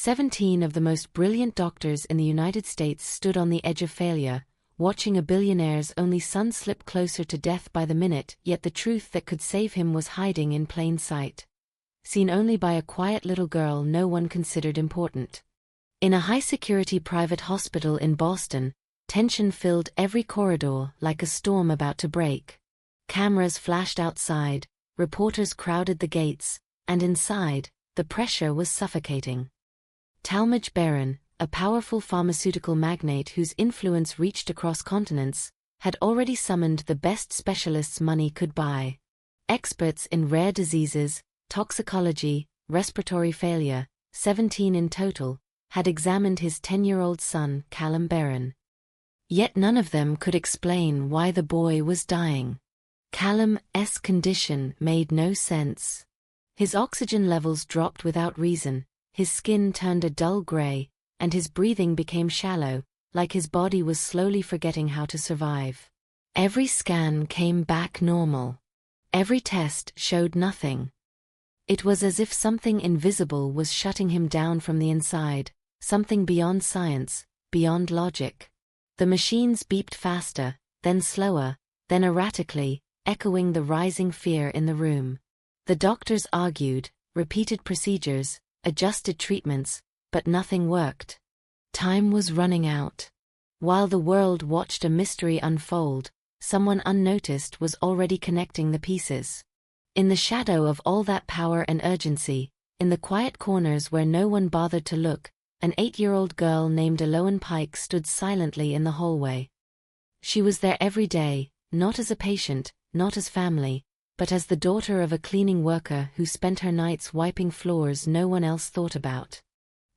17 of the most brilliant doctors in the United States stood on the edge of failure, watching a billionaire's only son slip closer to death by the minute, yet the truth that could save him was hiding in plain sight. Seen only by a quiet little girl no one considered important. In a high-security private hospital in Boston, tension filled every corridor like a storm about to break. Cameras flashed outside, reporters crowded the gates, and inside, the pressure was suffocating. Talmadge Barron, a powerful pharmaceutical magnate whose influence reached across continents, had already summoned the best specialists money could buy. Experts in rare diseases, toxicology, respiratory failure, 17 in total, had examined his 10-year-old son, Callum Barron. Yet none of them could explain why the boy was dying. Callum's condition made no sense. His oxygen levels dropped without reason, his skin turned a dull gray, and his breathing became shallow, like his body was slowly forgetting how to survive. Every scan came back normal. Every test showed nothing. It was as if something invisible was shutting him down from the inside, something beyond science, beyond logic. The machines beeped faster, then slower, then erratically, echoing the rising fear in the room. The doctors argued, repeated procedures, adjusted treatments, but nothing worked. Time was running out. While the world watched a mystery unfold, someone unnoticed was already connecting the pieces. In the shadow of all that power and urgency, in the quiet corners where no one bothered to look, an 8-year-old girl named Eloan Pike stood silently in the hallway. She was there every day, not as a patient, not as family, but as the daughter of a cleaning worker who spent her nights wiping floors no one else thought about.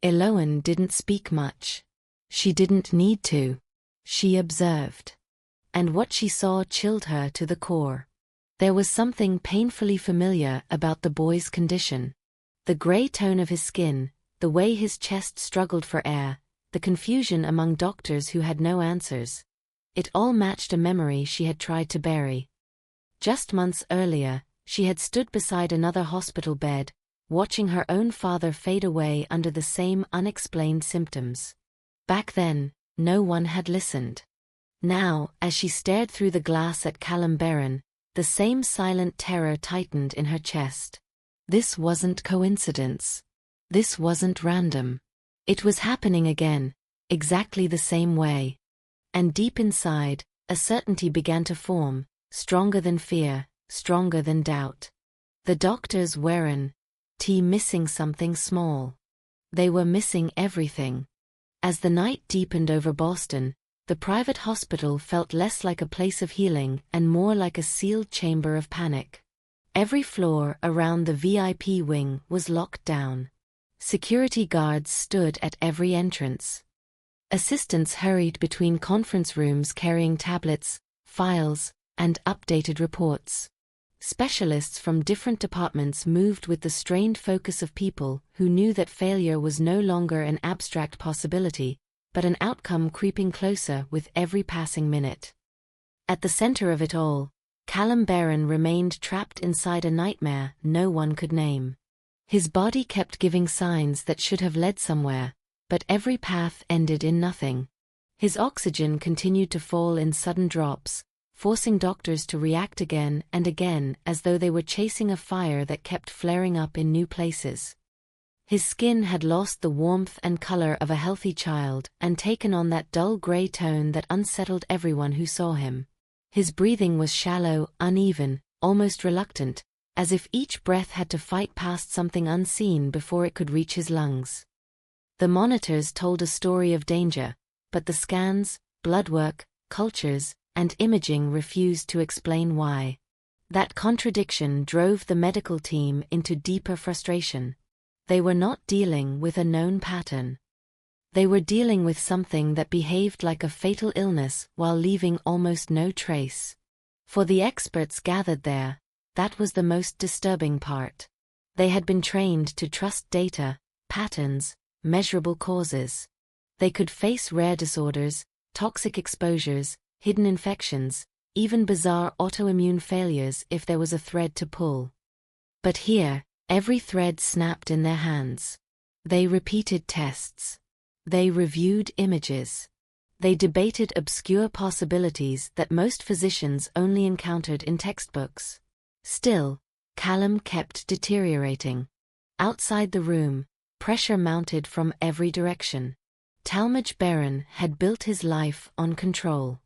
Eloan didn't speak much. She didn't need to. She observed. And what she saw chilled her to the core. There was something painfully familiar about the boy's condition. The gray tone of his skin, the way his chest struggled for air, the confusion among doctors who had no answers. It all matched a memory she had tried to bury. Just months earlier, she had stood beside another hospital bed, watching her own father fade away under the same unexplained symptoms. Back then, no one had listened. Now, as she stared through the glass at Callum Barron, the same silent terror tightened in her chest. This wasn't coincidence. This wasn't random. It was happening again, exactly the same way. And deep inside, a certainty began to form, stronger than fear, stronger than doubt. The doctors weren't missing something small. They were missing everything. As the night deepened over Boston, the private hospital felt less like a place of healing and more like a sealed chamber of panic. Every floor around the VIP wing was locked down. Security guards stood at every entrance. Assistants hurried between conference rooms carrying tablets, files, and updated reports. Specialists from different departments moved with the strained focus of people who knew that failure was no longer an abstract possibility, but an outcome creeping closer with every passing minute. At the center of it all, Callum Barron remained trapped inside a nightmare no one could name. His body kept giving signs that should have led somewhere, but every path ended in nothing. His oxygen continued to fall in sudden drops, forcing doctors to react again and again as though they were chasing a fire that kept flaring up in new places. His skin had lost the warmth and color of a healthy child and taken on that dull gray tone that unsettled everyone who saw him. His breathing was shallow, uneven, almost reluctant, as if each breath had to fight past something unseen before it could reach his lungs. The monitors told a story of danger, but the scans, blood work, cultures, and imaging refused to explain why. That contradiction drove the medical team into deeper frustration. They were not dealing with a known pattern. They were dealing with something that behaved like a fatal illness while leaving almost no trace. For the experts gathered there, that was the most disturbing part. They had been trained to trust data, patterns, measurable causes. They could face rare disorders, toxic exposures, hidden infections, even bizarre autoimmune failures if there was a thread to pull. But here, every thread snapped in their hands. They repeated tests. They reviewed images. They debated obscure possibilities that most physicians only encountered in textbooks. Still, Callum kept deteriorating. Outside the room, pressure mounted from every direction. Talmadge Barron had built his life on control.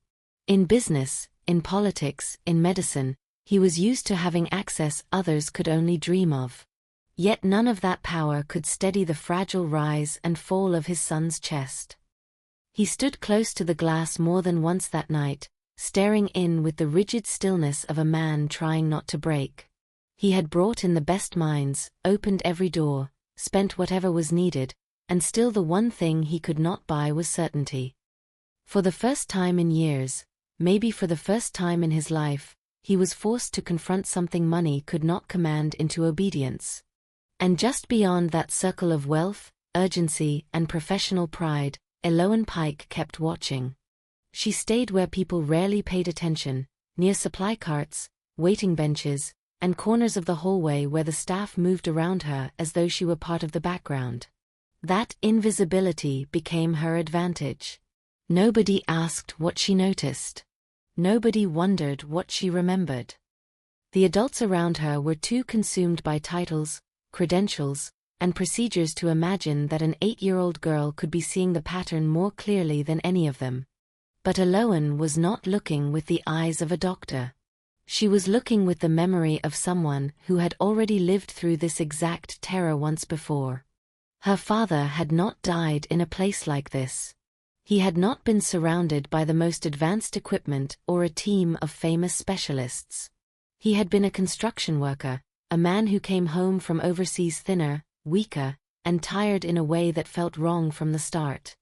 In business, in politics, in medicine, he was used to having access others could only dream of. Yet none of that power could steady the fragile rise and fall of his son's chest. He stood close to the glass more than once that night, staring in with the rigid stillness of a man trying not to break. He had brought in the best minds, opened every door, spent whatever was needed, and still the one thing he could not buy was certainty. For the first time in years, maybe for the first time in his life, he was forced to confront something money could not command into obedience. And just beyond that circle of wealth, urgency, and professional pride, Eloan Pike kept watching. She stayed where people rarely paid attention, near supply carts, waiting benches, and corners of the hallway where the staff moved around her as though she were part of the background. That invisibility became her advantage. Nobody asked what she noticed. Nobody wondered what she remembered. The adults around her were too consumed by titles, credentials, and procedures to imagine that an 8-year-old girl could be seeing the pattern more clearly than any of them. But Eloan was not looking with the eyes of a doctor. She was looking with the memory of someone who had already lived through this exact terror once before. Her father had not died in a place like this. He had not been surrounded by the most advanced equipment or a team of famous specialists. He had been a construction worker, a man who came home from overseas thinner, weaker, and tired in a way that felt wrong from the start.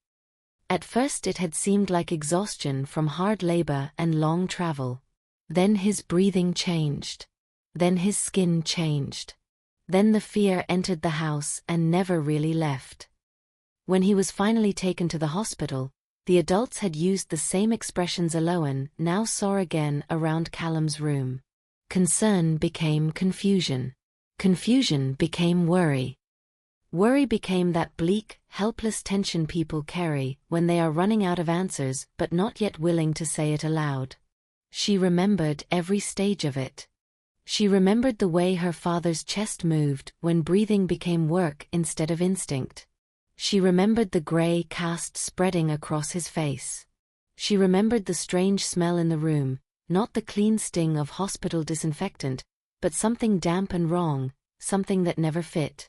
At first it had seemed like exhaustion from hard labor and long travel. Then his breathing changed. Then his skin changed. Then the fear entered the house and never really left. When he was finally taken to the hospital, the adults had used the same expressions Eloan now saw again around Callum's room. Concern became confusion. Confusion became worry. Worry became that bleak, helpless tension people carry when they are running out of answers but not yet willing to say it aloud. She remembered every stage of it. She remembered the way her father's chest moved when breathing became work instead of instinct. She remembered the gray cast spreading across his face. She remembered the strange smell in the room, not the clean sting of hospital disinfectant, but something damp and wrong, something that never fit.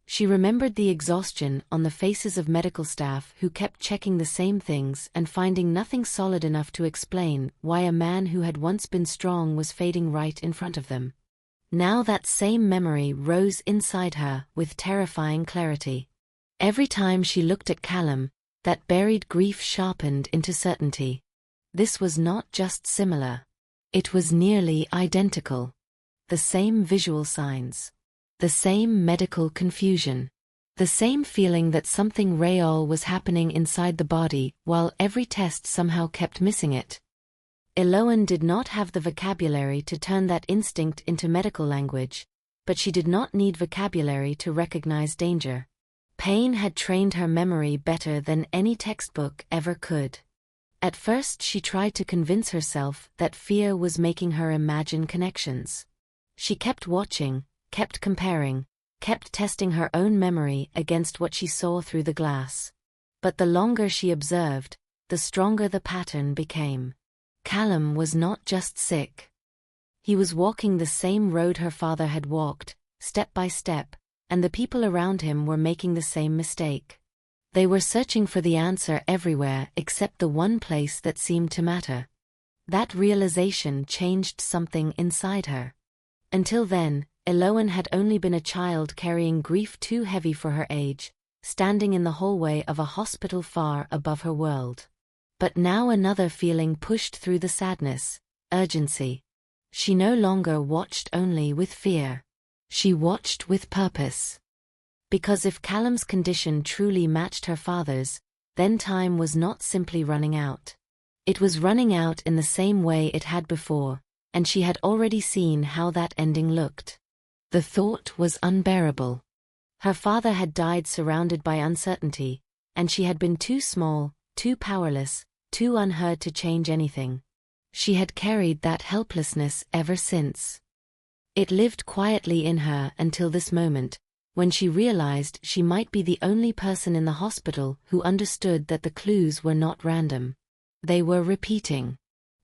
She remembered the exhaustion on the faces of medical staff who kept checking the same things and finding nothing solid enough to explain why a man who had once been strong was fading right in front of them. Now that same memory rose inside her with terrifying clarity. Every time she looked at Callum, that buried grief sharpened into certainty. This was not just similar. It was nearly identical. The same visual signs. The same medical confusion. The same feeling that something real was happening inside the body while every test somehow kept missing it. Eloan did not have the vocabulary to turn that instinct into medical language, but she did not need vocabulary to recognize danger. Pain had trained her memory better than any textbook ever could. At first she tried to convince herself that fear was making her imagine connections. She kept watching, kept comparing, kept testing her own memory against what she saw through the glass. But the longer she observed, the stronger the pattern became. Callum was not just sick. He was walking the same road her father had walked, step by step, and the people around him were making the same mistake. They were searching for the answer everywhere except the one place that seemed to matter. That realization changed something inside her. Until then, Eloan had only been a child carrying grief too heavy for her age, standing in the hallway of a hospital far above her world. But now another feeling pushed through the sadness: urgency. She no longer watched only with fear. She watched with purpose. Because if Callum's condition truly matched her father's, then time was not simply running out. It was running out in the same way it had before, and she had already seen how that ending looked. The thought was unbearable. Her father had died surrounded by uncertainty, and she had been too small, too powerless, too unheard to change anything. She had carried that helplessness ever since. It lived quietly in her until this moment, when she realized she might be the only person in the hospital who understood that the clues were not random. They were repeating.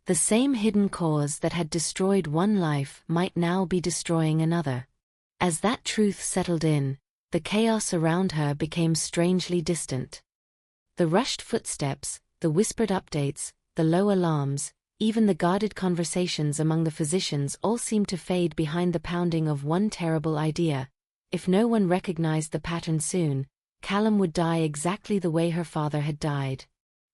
The same hidden cause that had destroyed one life might now be destroying another. As that truth settled in, the chaos around her became strangely distant. The rushed footsteps, the whispered updates, the low alarms, even the guarded conversations among the physicians all seemed to fade behind the pounding of one terrible idea. If no one recognized the pattern soon, Callum would die exactly the way her father had died.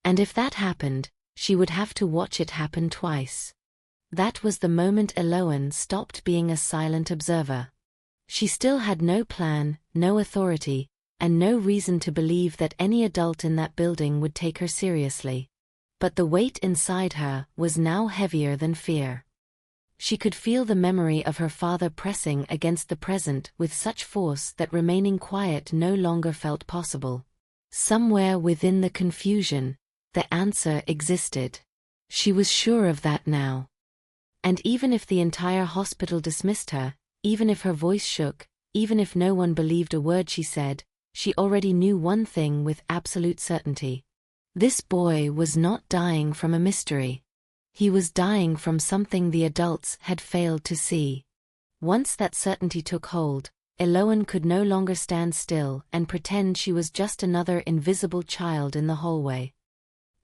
And if that happened, she would have to watch it happen twice. That was the moment Eloan stopped being a silent observer. She still had no plan, no authority, and no reason to believe that any adult in that building would take her seriously. But the weight inside her was now heavier than fear. She could feel the memory of her father pressing against the present with such force that remaining quiet no longer felt possible. Somewhere within the confusion, the answer existed. She was sure of that now. And even if the entire hospital dismissed her, even if her voice shook, even if no one believed a word she said, she already knew one thing with absolute certainty. This boy was not dying from a mystery. He was dying from something the adults had failed to see. Once that certainty took hold, Eloan could no longer stand still and pretend she was just another invisible child in the hallway.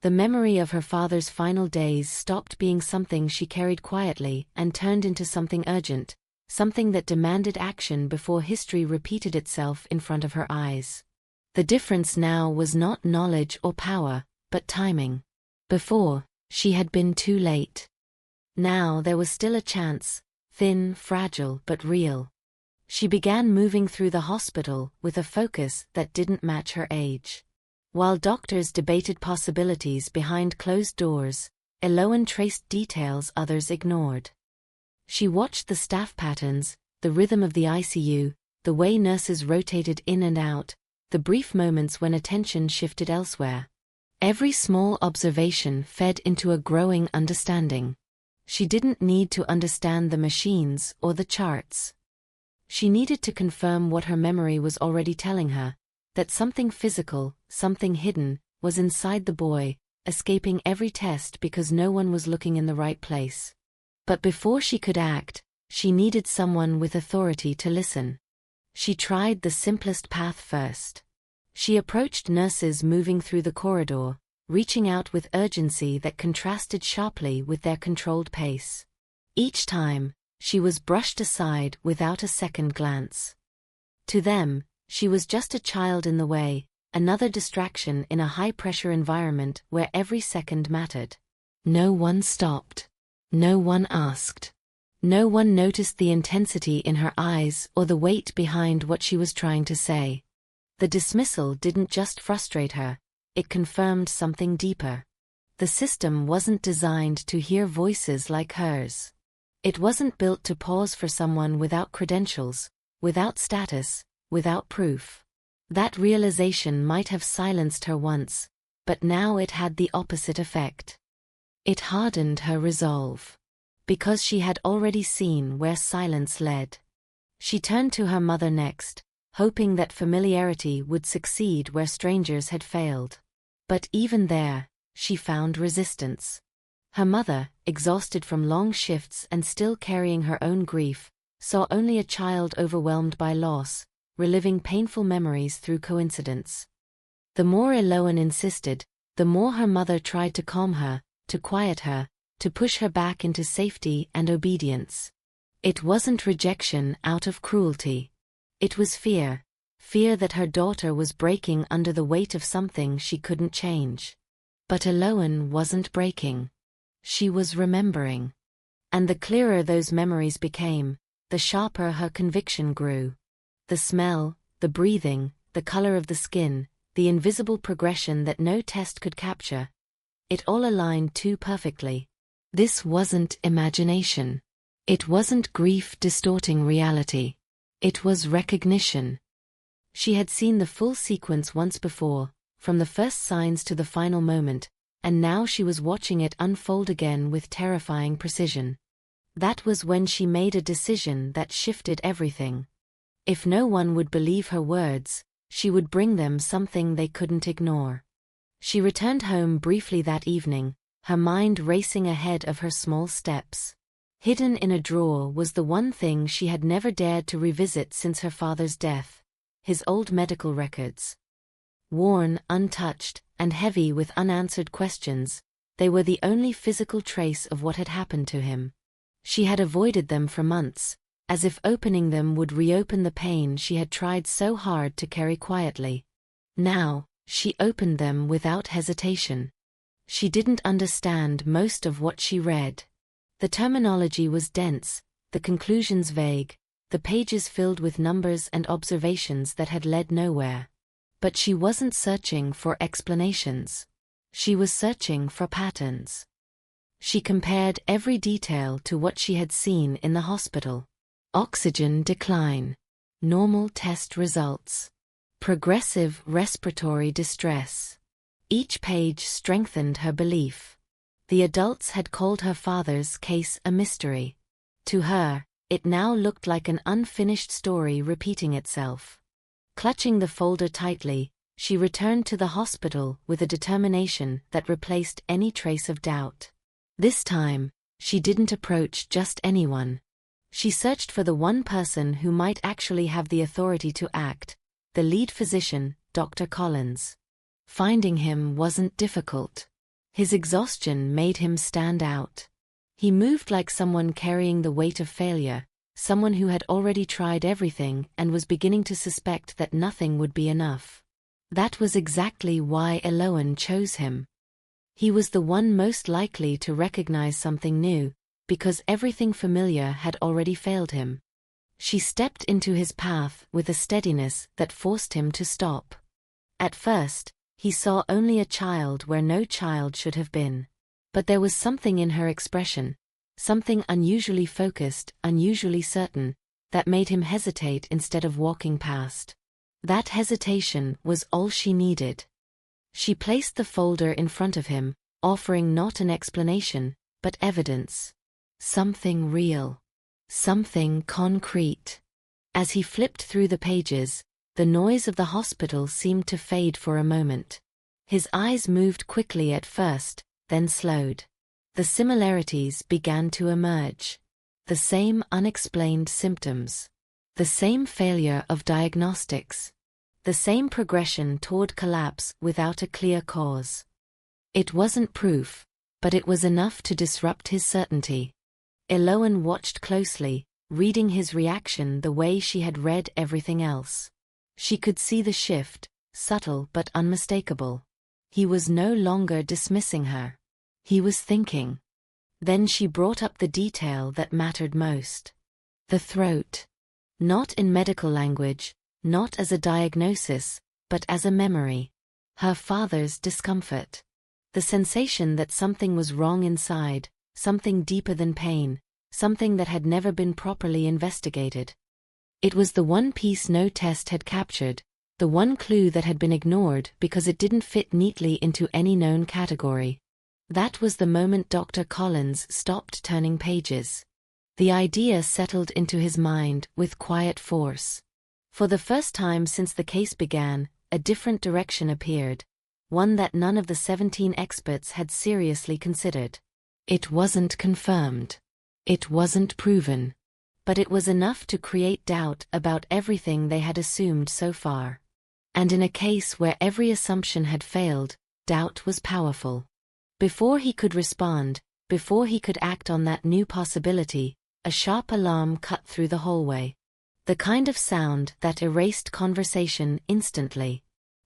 The memory of her father's final days stopped being something she carried quietly and turned into something urgent, something that demanded action before history repeated itself in front of her eyes. The difference now was not knowledge or power, but timing. Before, she had been too late. Now there was still a chance, thin, fragile, but real. She began moving through the hospital with a focus that didn't match her age. While doctors debated possibilities behind closed doors, Eloan traced details others ignored. She watched the staff patterns, the rhythm of the ICU, the way nurses rotated in and out, the brief moments when attention shifted elsewhere. Every small observation fed into a growing understanding. She didn't need to understand the machines or the charts. She needed to confirm what her memory was already telling her, that something physical, something hidden, was inside the boy, escaping every test because no one was looking in the right place. But before she could act, she needed someone with authority to listen. She tried the simplest path first. She approached nurses moving through the corridor, reaching out with urgency that contrasted sharply with their controlled pace. Each time, she was brushed aside without a second glance. To them, she was just a child in the way, another distraction in a high-pressure environment where every second mattered. No one stopped. No one asked. No one noticed the intensity in her eyes or the weight behind what she was trying to say. The dismissal didn't just frustrate her, it confirmed something deeper. The system wasn't designed to hear voices like hers. It wasn't built to pause for someone without credentials, without status, without proof. That realization might have silenced her once, but now it had the opposite effect. It hardened her resolve. Because she had already seen where silence led. She turned to her mother next, hoping that familiarity would succeed where strangers had failed. But even there, she found resistance. Her mother, exhausted from long shifts and still carrying her own grief, saw only a child overwhelmed by loss, reliving painful memories through coincidence. The more Eloan insisted, the more her mother tried to calm her, to quiet her, to push her back into safety and obedience. It wasn't rejection out of cruelty. It was fear, fear that her daughter was breaking under the weight of something she couldn't change. But Eloan wasn't breaking. She was remembering. And the clearer those memories became, the sharper her conviction grew. The smell, the breathing, the color of the skin, the invisible progression that no test could capture. It all aligned too perfectly. This wasn't imagination. It wasn't grief distorting reality. It was recognition. She had seen the full sequence once before, from the first signs to the final moment, and now she was watching it unfold again with terrifying precision. That was when she made a decision that shifted everything. If no one would believe her words, she would bring them something they couldn't ignore. She returned home briefly that evening, her mind racing ahead of her small steps. Hidden in a drawer was the one thing she had never dared to revisit since her father's death: his old medical records. Worn, untouched, and heavy with unanswered questions, they were the only physical trace of what had happened to him. She had avoided them for months, as if opening them would reopen the pain she had tried so hard to carry quietly. Now, she opened them without hesitation. She didn't understand most of what she read. The terminology was dense, the conclusions vague, the pages filled with numbers and observations that had led nowhere. But she wasn't searching for explanations. She was searching for patterns. She compared every detail to what she had seen in the hospital. Oxygen decline. Normal test results. Progressive respiratory distress. Each page strengthened her belief. The adults had called her father's case a mystery. To her, it now looked like an unfinished story repeating itself. Clutching the folder tightly, she returned to the hospital with a determination that replaced any trace of doubt. This time, she didn't approach just anyone. She searched for the one person who might actually have the authority to act, the lead physician, Dr. Collins. Finding him wasn't difficult. His exhaustion made him stand out. He moved like someone carrying the weight of failure, someone who had already tried everything and was beginning to suspect that nothing would be enough. That was exactly why Eloan chose him. He was the one most likely to recognize something new, because everything familiar had already failed him. She stepped into his path with a steadiness that forced him to stop. At first, he saw only a child where no child should have been. But there was something in her expression, something unusually focused, unusually certain, that made him hesitate instead of walking past. That hesitation was all she needed. She placed the folder in front of him, offering not an explanation, but evidence. Something real. Something concrete. As he flipped through the pages, the noise of the hospital seemed to fade for a moment. His eyes moved quickly at first, then slowed. The similarities began to emerge. The same unexplained symptoms. The same failure of diagnostics. The same progression toward collapse without a clear cause. It wasn't proof, but it was enough to disrupt his certainty. Eloan watched closely, reading his reaction the way she had read everything else. She could see the shift, subtle but unmistakable. He was no longer dismissing her. He was thinking. Then she brought up the detail that mattered most. The throat. Not in medical language, not as a diagnosis, but as a memory. Her father's discomfort. The sensation that something was wrong inside, something deeper than pain, something that had never been properly investigated. It was the one piece no test had captured, the one clue that had been ignored because it didn't fit neatly into any known category. That was the moment Dr. Collins stopped turning pages. The idea settled into his mind with quiet force. For the first time since the case began, a different direction appeared, one that none of the 17 experts had seriously considered. It wasn't confirmed. It wasn't proven. But it was enough to create doubt about everything they had assumed so far. And in a case where every assumption had failed, doubt was powerful. Before he could respond, before he could act on that new possibility, a sharp alarm cut through the hallway. The kind of sound that erased conversation instantly.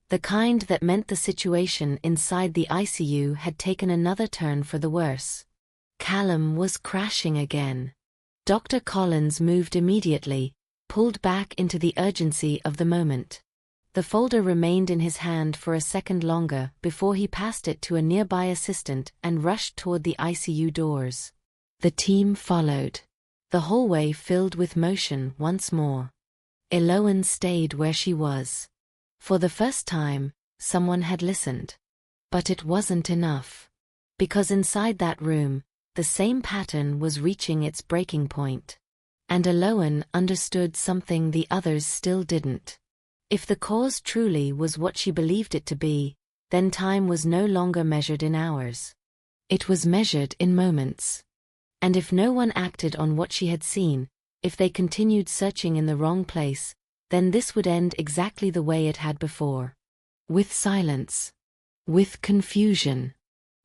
The kind that meant the situation inside the ICU had taken another turn for the worse. Callum was crashing again. Dr. Collins moved immediately, pulled back into the urgency of the moment. The folder remained in his hand for a second longer before he passed it to a nearby assistant and rushed toward the ICU doors. The team followed. The hallway filled with motion once more. Eloane stayed where she was. For the first time, someone had listened. But it wasn't enough. Because inside that room, the same pattern was reaching its breaking point. And Eloane understood something the others still didn't. If the cause truly was what she believed it to be, then time was no longer measured in hours. It was measured in moments. And if no one acted on what she had seen, if they continued searching in the wrong place, then this would end exactly the way it had before. With silence. With confusion.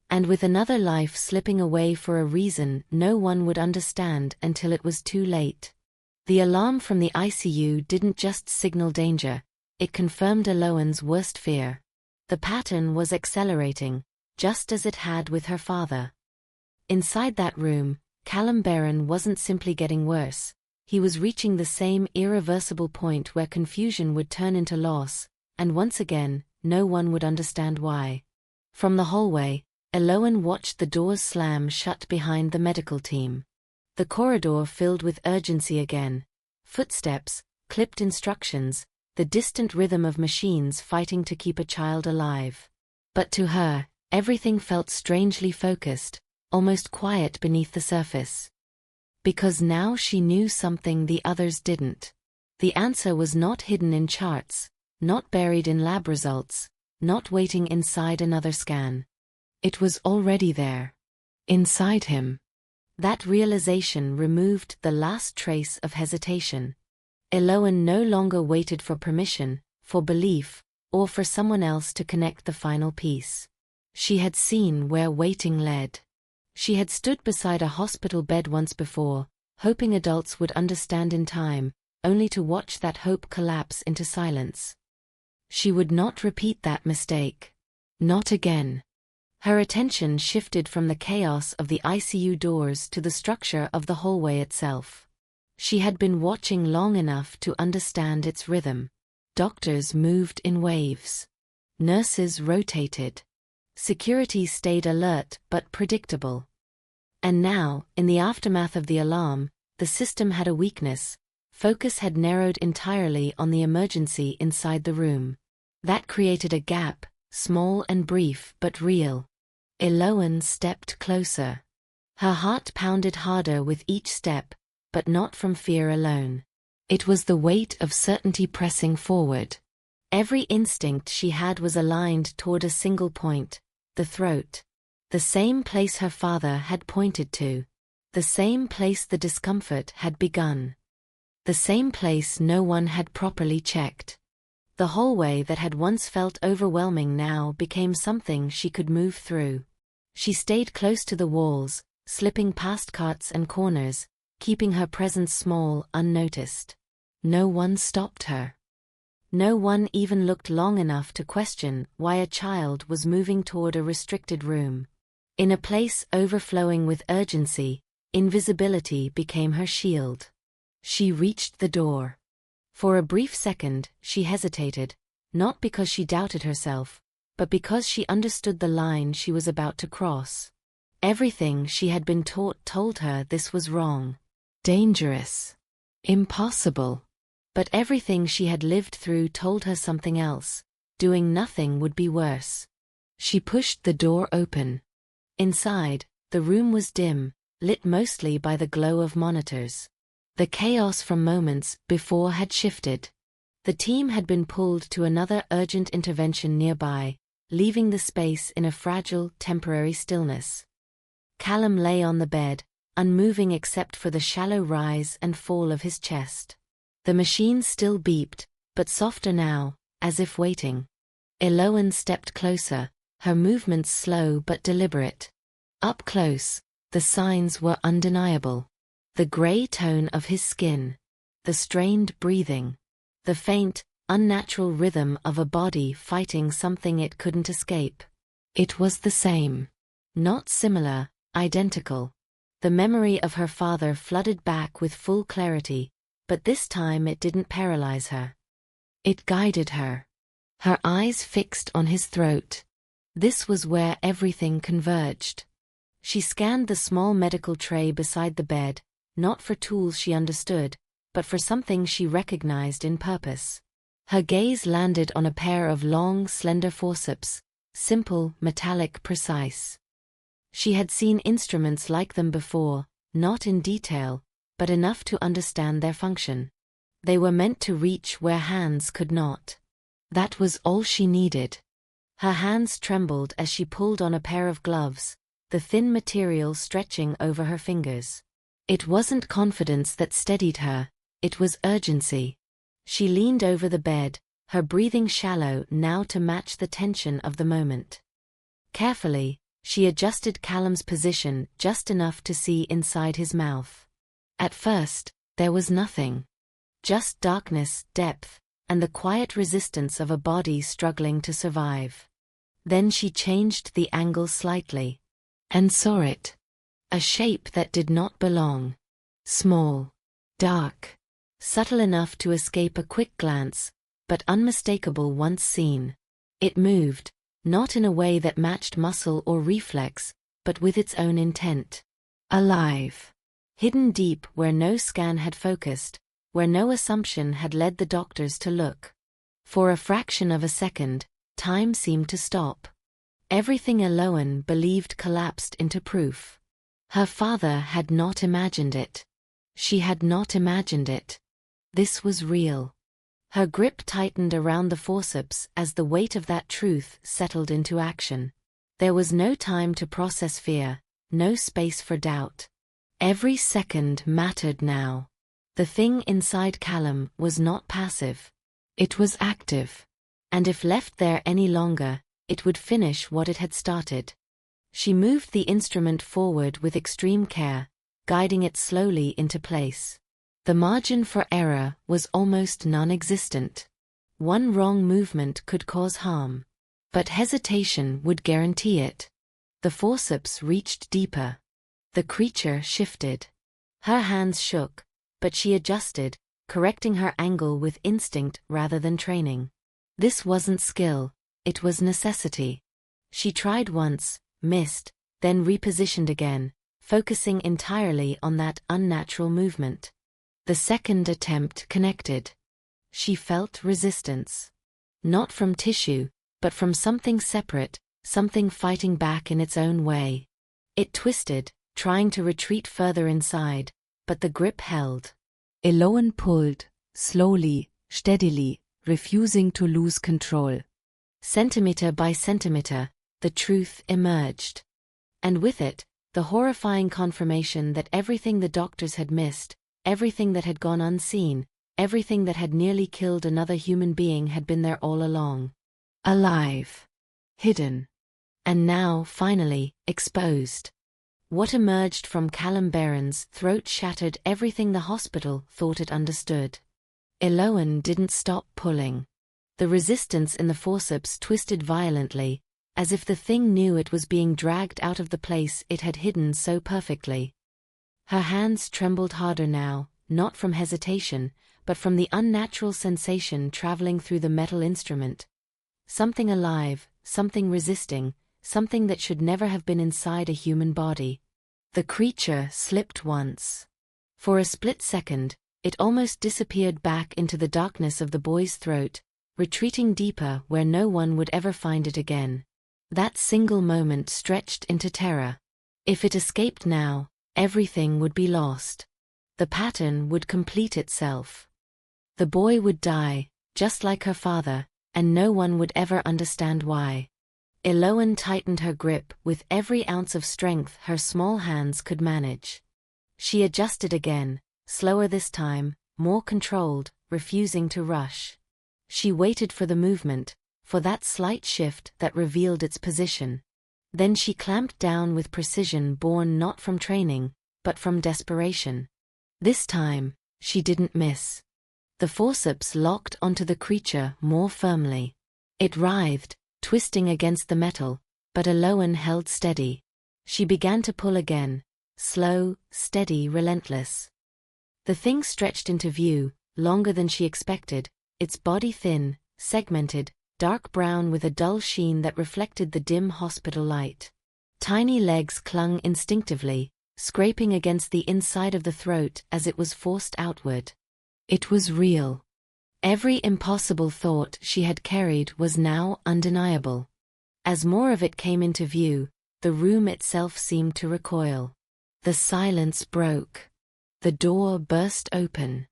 And with another life slipping away for a reason no one would understand until it was too late. The alarm from the ICU didn't just signal danger, it confirmed Eloane's worst fear. The pattern was accelerating, just as it had with her father. Inside that room, Callum Barron wasn't simply getting worse, he was reaching the same irreversible point where confusion would turn into loss, and once again, no one would understand why. From the hallway, Eloane watched the doors slam shut behind the medical team. The corridor filled with urgency again. Footsteps, clipped instructions, the distant rhythm of machines fighting to keep a child alive. But to her, everything felt strangely focused, almost quiet beneath the surface. Because now she knew something the others didn't. The answer was not hidden in charts, not buried in lab results, not waiting inside another scan. It was already there. Inside him. That realization removed the last trace of hesitation. Eloane no longer waited for permission, for belief, or for someone else to connect the final piece. She had seen where waiting led. She had stood beside a hospital bed once before, hoping adults would understand in time, only to watch that hope collapse into silence. She would not repeat that mistake. Not again. Her attention shifted from the chaos of the ICU doors to the structure of the hallway itself. She had been watching long enough to understand its rhythm. Doctors moved in waves. Nurses rotated. Security stayed alert but predictable. And now, in the aftermath of the alarm, the system had a weakness. Focus had narrowed entirely on the emergency inside the room. That created a gap, small and brief but real. Eloane stepped closer. Her heart pounded harder with each step, but not from fear alone. It was the weight of certainty pressing forward. Every instinct she had was aligned toward a single point, the throat. The same place her father had pointed to. The same place the discomfort had begun. The same place no one had properly checked. The hallway that had once felt overwhelming now became something she could move through. She stayed close to the walls, slipping past carts and corners, keeping her presence small, unnoticed. No one stopped her. No one even looked long enough to question why a child was moving toward a restricted room. In a place overflowing with urgency, invisibility became her shield. She reached the door. For a brief second, she hesitated, not because she doubted herself, but because she understood the line she was about to cross. Everything she had been taught told her this was wrong. Dangerous. Impossible. But everything she had lived through told her something else. Doing nothing would be worse. She pushed the door open. Inside, the room was dim, lit mostly by the glow of monitors. The chaos from moments before had shifted. The team had been pulled to another urgent intervention nearby, leaving the space in a fragile, temporary stillness. Callum lay on the bed, unmoving except for the shallow rise and fall of his chest. The machine still beeped, but softer now, as if waiting. Eloane stepped closer, her movements slow but deliberate. Up close, the signs were undeniable. The gray tone of his skin. The strained breathing. The faint, unnatural rhythm of a body fighting something it couldn't escape. It was the same. Not similar, identical. The memory of her father flooded back with full clarity, but this time it didn't paralyze her. It guided her. Her eyes fixed on his throat. This was where everything converged. She scanned the small medical tray beside the bed, not for tools she understood, but for something she recognized in purpose. Her gaze landed on a pair of long, slender forceps, simple, metallic, precise. She had seen instruments like them before, not in detail, but enough to understand their function. They were meant to reach where hands could not. That was all she needed. Her hands trembled as she pulled on a pair of gloves, the thin material stretching over her fingers. It wasn't confidence that steadied her, it was urgency. She leaned over the bed, her breathing shallow now to match the tension of the moment. Carefully, she adjusted Callum's position just enough to see inside his mouth. At first, there was nothing. Just darkness, depth, and the quiet resistance of a body struggling to survive. Then she changed the angle slightly. And saw it. A shape that did not belong. Small. Dark. Subtle enough to escape a quick glance, but unmistakable once seen. It moved, not in a way that matched muscle or reflex, but with its own intent. Alive. Hidden deep where no scan had focused, where no assumption had led the doctors to look. For a fraction of a second, time seemed to stop. Everything Eloan believed collapsed into proof. Her father had not imagined it. She had not imagined it. This was real. Her grip tightened around the forceps as the weight of that truth settled into action. There was no time to process fear, no space for doubt. Every second mattered now. The thing inside Callum was not passive. It was active. And if left there any longer, it would finish what it had started. She moved the instrument forward with extreme care, guiding it slowly into place. The margin for error was almost non-existent. One wrong movement could cause harm. But hesitation would guarantee it. The forceps reached deeper. The creature shifted. Her hands shook, but she adjusted, correcting her angle with instinct rather than training. This wasn't skill, it was necessity. She tried once, missed, then repositioned again, focusing entirely on that unnatural movement. The second attempt connected. She felt resistance. Not from tissue, but from something separate, something fighting back in its own way. It twisted, trying to retreat further inside, but the grip held. Eloan pulled, slowly, steadily, refusing to lose control. Centimeter by centimeter, the truth emerged. And with it, the horrifying confirmation that everything the doctors had missed, everything that had gone unseen, everything that had nearly killed another human being had been there all along. Alive. Hidden. And now, finally, exposed. What emerged from Callum Barron's throat shattered everything the hospital thought it understood. Eloan didn't stop pulling. The resistance in the forceps twisted violently, as if the thing knew it was being dragged out of the place it had hidden so perfectly. Her hands trembled harder now, not from hesitation, but from the unnatural sensation traveling through the metal instrument. Something alive, something resisting, something that should never have been inside a human body. The creature slipped once. For a split second, it almost disappeared back into the darkness of the boy's throat, retreating deeper where no one would ever find it again. That single moment stretched into terror. If it escaped now, everything would be lost. The pattern would complete itself. The boy would die, just like her father, and no one would ever understand why. Eloan tightened her grip with every ounce of strength her small hands could manage. She adjusted again, slower this time, more controlled, refusing to rush. She waited for the movement, for that slight shift that revealed its position. Then she clamped down with precision born not from training, but from desperation. This time, she didn't miss. The forceps locked onto the creature more firmly. It writhed, twisting against the metal, but Eloan held steady. She began to pull again, slow, steady, relentless. The thing stretched into view, longer than she expected, its body thin, segmented, dark brown with a dull sheen that reflected the dim hospital light. Tiny legs clung instinctively, scraping against the inside of the throat as it was forced outward. It was real. Every impossible thought she had carried was now undeniable. As more of it came into view, the room itself seemed to recoil. The silence broke. The door burst open.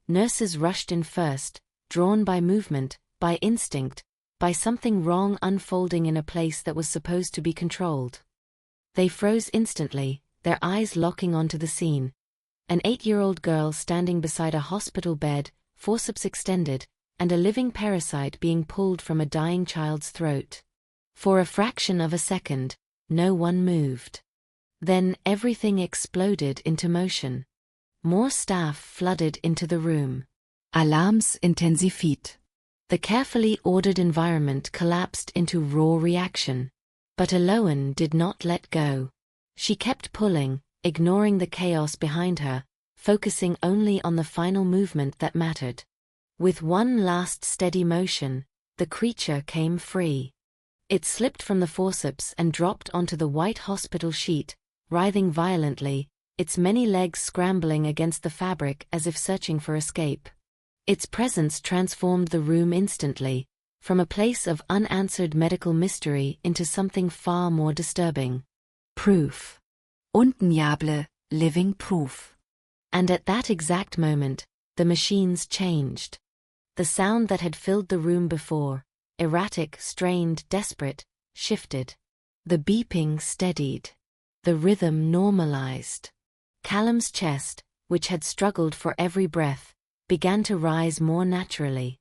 Nurses rushed in first, drawn by movement, by instinct, by something wrong unfolding in a place that was supposed to be controlled. They froze instantly, their eyes locking onto the scene. An 8-year-old girl standing beside a hospital bed, forceps extended, and a living parasite being pulled from a dying child's throat. For a fraction of a second, no one moved. Then everything exploded into motion. More staff flooded into the room. Alarms intensifiert. The carefully ordered environment collapsed into raw reaction. But Aloan did not let go. She kept pulling, ignoring the chaos behind her, focusing only on the final movement that mattered. With one last steady motion, the creature came free. It slipped from the forceps and dropped onto the white hospital sheet, writhing violently, its many legs scrambling against the fabric as if searching for escape. Its presence transformed the room instantly, from a place of unanswered medical mystery into something far more disturbing. Proof. Undeniable, living proof. And at that exact moment, the machines changed. The sound that had filled the room before, erratic, strained, desperate, shifted. The beeping steadied. The rhythm normalized. Callum's chest, which had struggled for every breath, began to rise more naturally.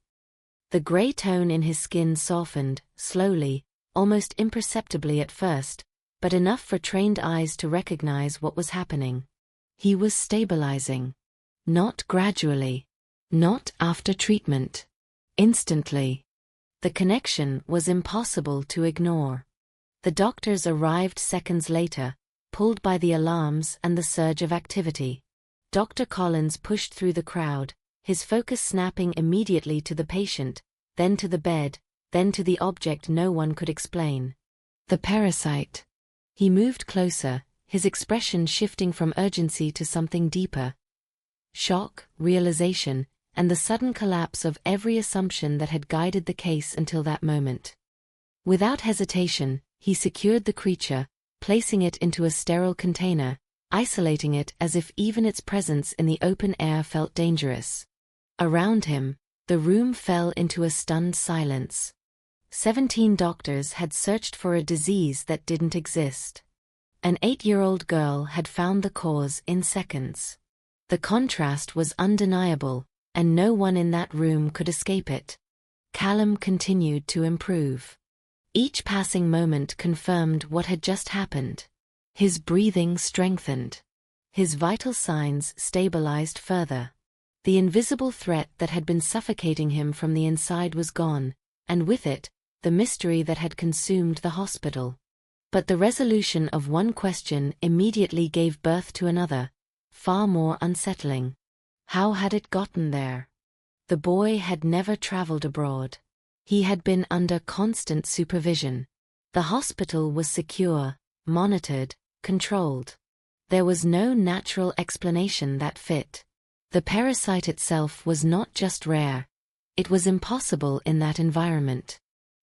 The gray tone in his skin softened, slowly, almost imperceptibly at first, but enough for trained eyes to recognize what was happening. He was stabilizing. Not gradually. Not after treatment. Instantly. The connection was impossible to ignore. The doctors arrived seconds later, pulled by the alarms and the surge of activity. Dr. Collins pushed through the crowd, his focus snapping immediately to the patient, then to the bed, then to the object no one could explain. The parasite. He moved closer, his expression shifting from urgency to something deeper. Shock, realization, and the sudden collapse of every assumption that had guided the case until that moment. Without hesitation, he secured the creature, placing it into a sterile container, isolating it as if even its presence in the open air felt dangerous. Around him, the room fell into a stunned silence. 17 doctors had searched for a disease that didn't exist. An 8-year-old girl had found the cause in seconds. The contrast was undeniable, and no one in that room could escape it. Callum continued to improve. Each passing moment confirmed what had just happened. His breathing strengthened. His vital signs stabilized further. The invisible threat that had been suffocating him from the inside was gone, and with it, the mystery that had consumed the hospital. But the resolution of one question immediately gave birth to another, far more unsettling. How had it gotten there? The boy had never traveled abroad. He had been under constant supervision. The hospital was secure, monitored, controlled. There was no natural explanation that fit. The parasite itself was not just rare. It was impossible in that environment.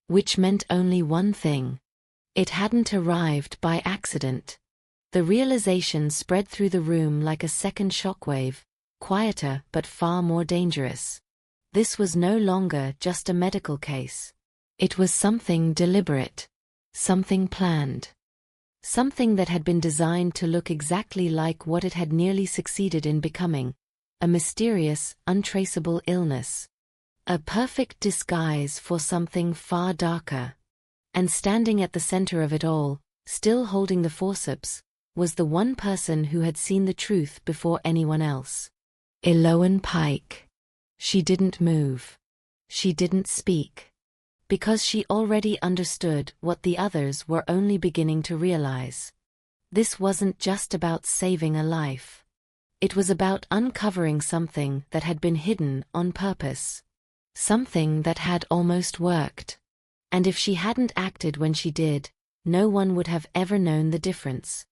Which meant only one thing. It hadn't arrived by accident. The realization spread through the room like a second shockwave, quieter but far more dangerous. This was no longer just a medical case. It was something deliberate. Something planned. Something that had been designed to look exactly like what it had nearly succeeded in becoming. A mysterious, untraceable illness. A perfect disguise for something far darker. And standing at the center of it all, still holding the forceps, was the one person who had seen the truth before anyone else. Aloan Pike. She didn't move. She didn't speak. Because she already understood what the others were only beginning to realize. This wasn't just about saving a life. It was about uncovering something that had been hidden on purpose. Something that had almost worked. And if she hadn't acted when she did, no one would have ever known the difference.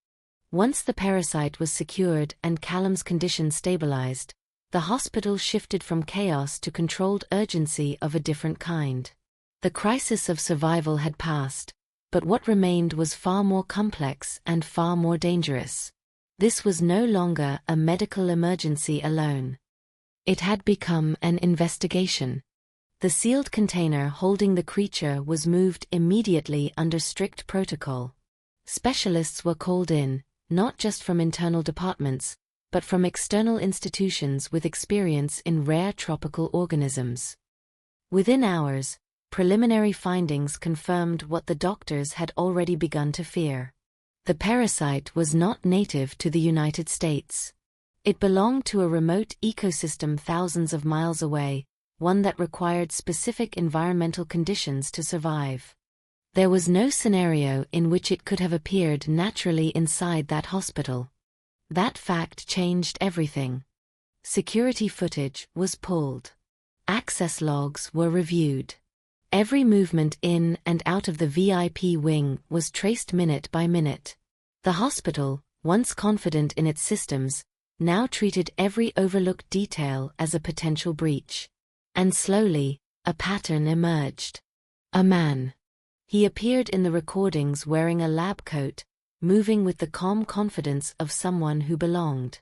Once the parasite was secured and Callum's condition stabilized, the hospital shifted from chaos to controlled urgency of a different kind. The crisis of survival had passed, but what remained was far more complex and far more dangerous. This was no longer a medical emergency alone. It had become an investigation. The sealed container holding the creature was moved immediately under strict protocol. Specialists were called in, not just from internal departments, but from external institutions with experience in rare tropical organisms. Within hours, preliminary findings confirmed what the doctors had already begun to fear. The parasite was not native to the United States. It belonged to a remote ecosystem thousands of miles away, one that required specific environmental conditions to survive. There was no scenario in which it could have appeared naturally inside that hospital. That fact changed everything. Security footage was pulled. Access logs were reviewed. Every movement in and out of the VIP wing was traced minute by minute. The hospital, once confident in its systems, now treated every overlooked detail as a potential breach. And slowly, a pattern emerged. A man. He appeared in the recordings wearing a lab coat, moving with the calm confidence of someone who belonged.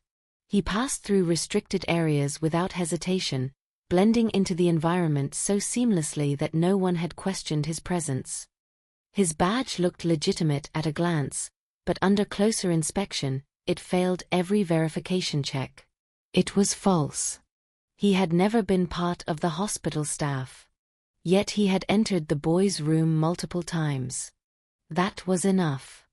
He passed through restricted areas without hesitation, blending into the environment so seamlessly that no one had questioned his presence. His badge looked legitimate at a glance, but under closer inspection, it failed every verification check. It was false. He had never been part of the hospital staff. Yet he had entered the boy's room multiple times. That was enough.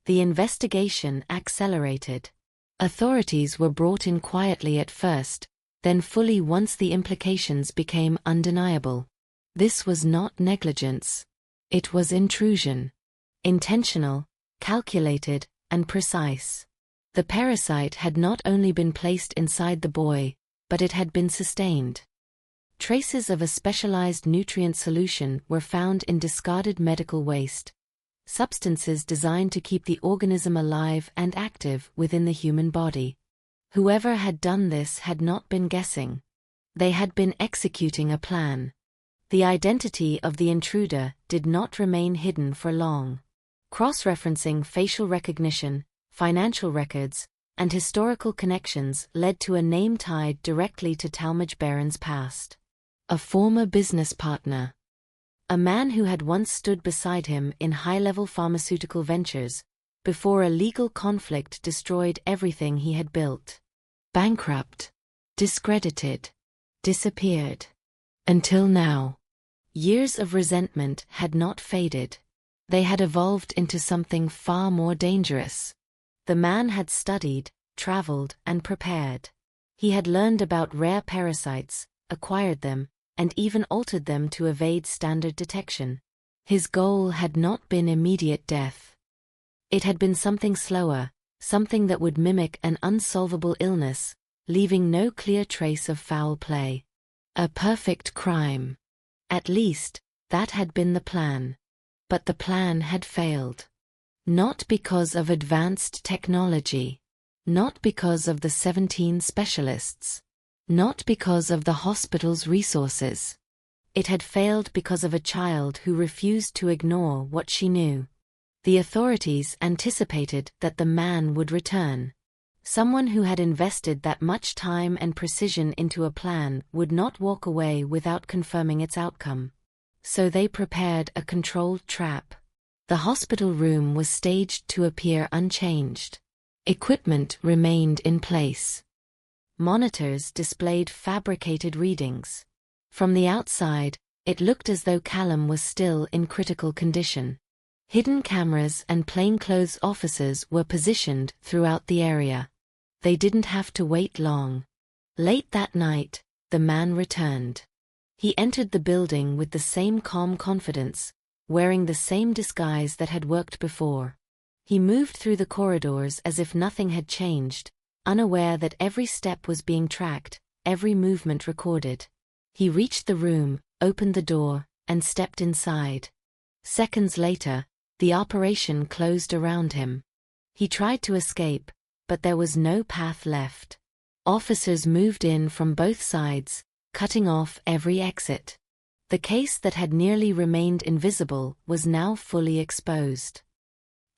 The investigation accelerated. Authorities were brought in quietly at first, then fully once the implications became undeniable. This was not negligence. It was intrusion. Intentional, calculated, and precise. The parasite had not only been placed inside the boy, but it had been sustained. Traces of a specialized nutrient solution were found in discarded medical waste, substances designed to keep the organism alive and active within the human body. Whoever had done this had not been guessing. They had been executing a plan. The identity of the intruder did not remain hidden for long. Cross-referencing facial recognition, financial records, and historical connections led to a name tied directly to Talmadge Barron's past. A former business partner. A man who had once stood beside him in high-level pharmaceutical ventures, before a legal conflict destroyed everything he had built. Bankrupt. Discredited. Disappeared. Until now. Years of resentment had not faded. They had evolved into something far more dangerous. The man had studied, traveled, and prepared. He had learned about rare parasites, acquired them, and even altered them to evade standard detection. His goal had not been immediate death. It had been something slower, something that would mimic an unsolvable illness, leaving no clear trace of foul play. A perfect crime. At least, that had been the plan. But the plan had failed. Not because of advanced technology. Not because of the 17 specialists. Not because of the hospital's resources. It had failed because of a child who refused to ignore what she knew. The authorities anticipated that the man would return. Someone who had invested that much time and precision into a plan would not walk away without confirming its outcome. So they prepared a controlled trap. The hospital room was staged to appear unchanged. Equipment remained in place. Monitors displayed fabricated readings. From the outside, it looked as though Callum was still in critical condition. Hidden cameras and plainclothes officers were positioned throughout the area. They didn't have to wait long. Late that night, the man returned. He entered the building with the same calm confidence, wearing the same disguise that had worked before. He moved through the corridors as if nothing had changed, unaware that every step was being tracked, every movement recorded. He reached the room, opened the door, and stepped inside. Seconds later, the operation closed around him. He tried to escape, but there was no path left. Officers moved in from both sides, cutting off every exit. The case that had nearly remained invisible was now fully exposed.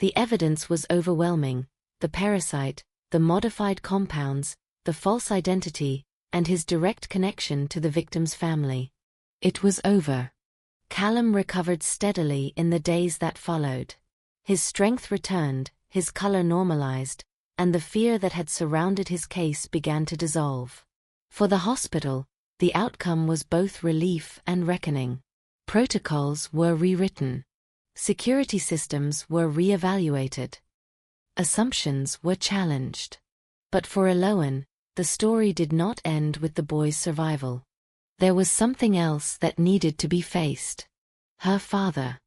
The evidence was overwhelming: the parasite, the modified compounds, the false identity, and his direct connection to the victim's family. It was over. Callum recovered steadily in the days that followed. His strength returned, his color normalized, and the fear that had surrounded his case began to dissolve. For the hospital, the outcome was both relief and reckoning. Protocols were rewritten. Security systems were re-evaluated. Assumptions were challenged. But for Eloan, the story did not end with the boy's survival. There was something else that needed to be faced. Her father.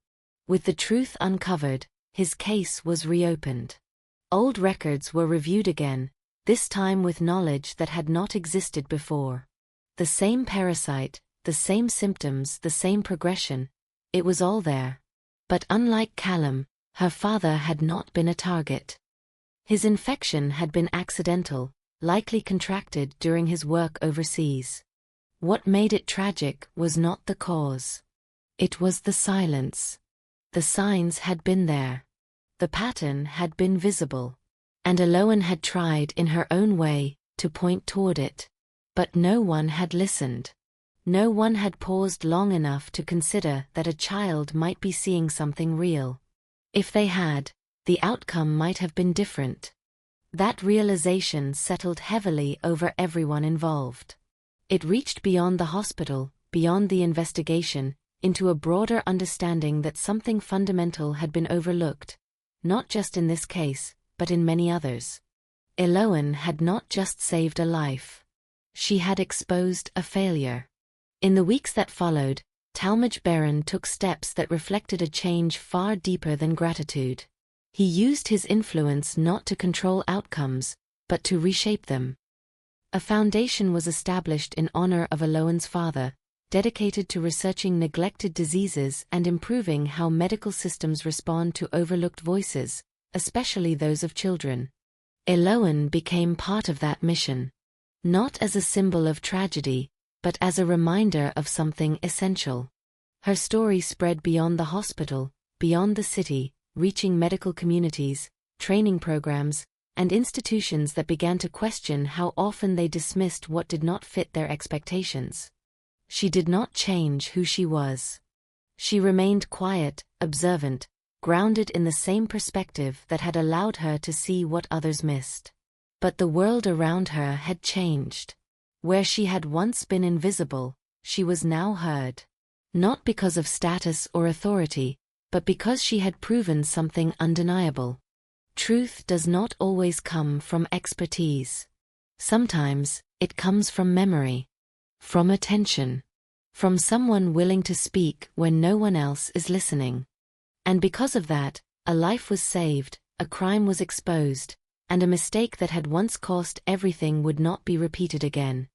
With the truth uncovered, his case was reopened. Old records were reviewed again, this time with knowledge that had not existed before. The same parasite, the same symptoms, the same progression. It was all there. But unlike Callum, her father had not been a target. His infection had been accidental, likely contracted during his work overseas. What made it tragic was not the cause. It was the silence. The signs had been there. The pattern had been visible. And Eloan had tried in her own way to point toward it. But no one had listened. No one had paused long enough to consider that a child might be seeing something real. If they had, the outcome might have been different. That realization settled heavily over everyone involved. It reached beyond the hospital, beyond the investigation, into a broader understanding that something fundamental had been overlooked, not just in this case, but in many others. Eloan had not just saved a life. She had exposed a failure. In the weeks that followed, Talmadge Barron took steps that reflected a change far deeper than gratitude. He used his influence not to control outcomes, but to reshape them. A foundation was established in honor of Eloan's father, dedicated to researching neglected diseases and improving how medical systems respond to overlooked voices, especially those of children. Eloan became part of that mission. Not as a symbol of tragedy, but as a reminder of something essential. Her story spread beyond the hospital, beyond the city, reaching medical communities, training programs, and institutions that began to question how often they dismissed what did not fit their expectations. She did not change who she was. She remained quiet, observant, grounded in the same perspective that had allowed her to see what others missed. But the world around her had changed. Where she had once been invisible, she was now heard. Not because of status or authority, but because she had proven something undeniable. Truth does not always come from expertise. Sometimes, it comes from memory. From attention. From someone willing to speak when no one else is listening. And because of that, a life was saved, a crime was exposed, and a mistake that had once cost everything would not be repeated again.